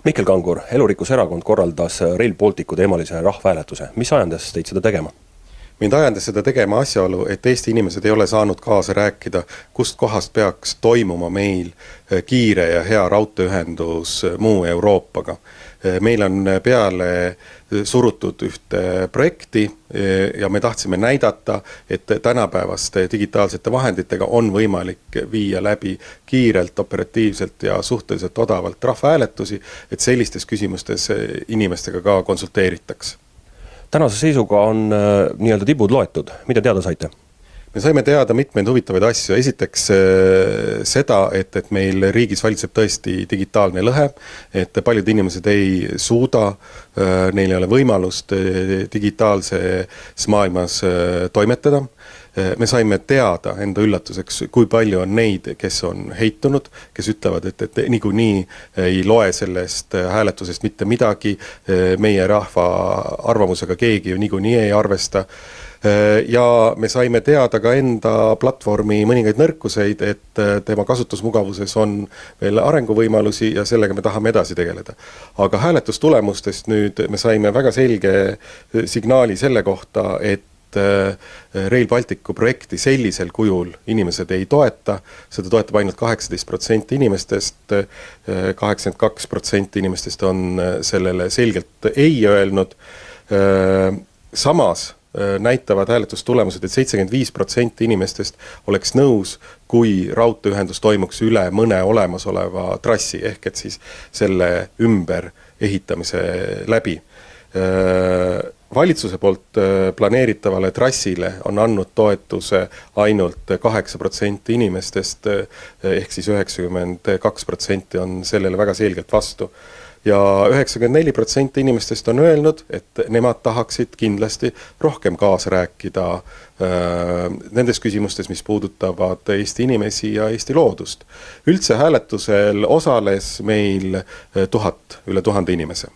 Mihkel Kangur, Elurikkuse Erakond korraldas Rail Balticu teemalise rahvahääletuse. Mis ajendas teid seda tegema? Mind ajendas seda tegema asjaolu, et Eesti inimesed ei ole saanud kaasa rääkida, kust kohast peaks toimuma meil kiire ja hea raudteeühendus muu Euroopaga. Meil on peale surutud ühte projekti ja me tahtsime näidata, et tänapäevaste digitaalsete vahenditega on võimalik viia läbi kiirelt, operatiivselt ja suhteliselt odavalt rahvahääletusi, et sellistes küsimustes inimestega ka konsulteeritaks. Tänase seisuga on nii-öelda tibud loetud. Mida teada saite? Me saime teada mitmeid huvitavaid asju. Esiteks seda, et meil riigis valitseb tõesti digitaalne lõhe, et paljud inimesed ei suuda, neil ei ole võimalust digitaalses maailmas toimetada. Me saime teada enda üllatuseks, kui palju on neid, kes on heitunud, kes ütlevad, et niikuinii ei loe sellest hääletusest mitte midagi, meie rahva arvamusega keegi ju niikuinii ei arvesta. Ja me saime teada ka enda platvormi mõningaid nõrkuseid, et tema kasutusmugavuses on veel arenguvõimalusi ja sellega me tahame edasi tegeleda. Aga hääletustulemustest nüüd me saime väga selge signaali selle kohta, et Rail Balticu projekti sellisel kujul inimesed ei toeta, seda toetab ainult 18% inimestest, 82% inimestest on sellele selgelt ei öelnud. Samas näitavad hääletustulemused, et 75% inimestest oleks nõus, kui raudteeühendus toimuks üle mõne olemasoleva trassi, ehk et siis selle ümber ehitamise läbi. Valitsuse poolt planeeritavale trassile on andnud toetuse ainult 8% inimestest, ehk siis 92% on sellele väga selgelt vastu. Ja 94% inimestest on öelnud, et nemad tahaksid kindlasti rohkem kaasa rääkida nendes küsimustes, mis puudutavad Eesti inimesi ja Eesti loodust. Üldse hääletusel osales meil üle 1000 inimese.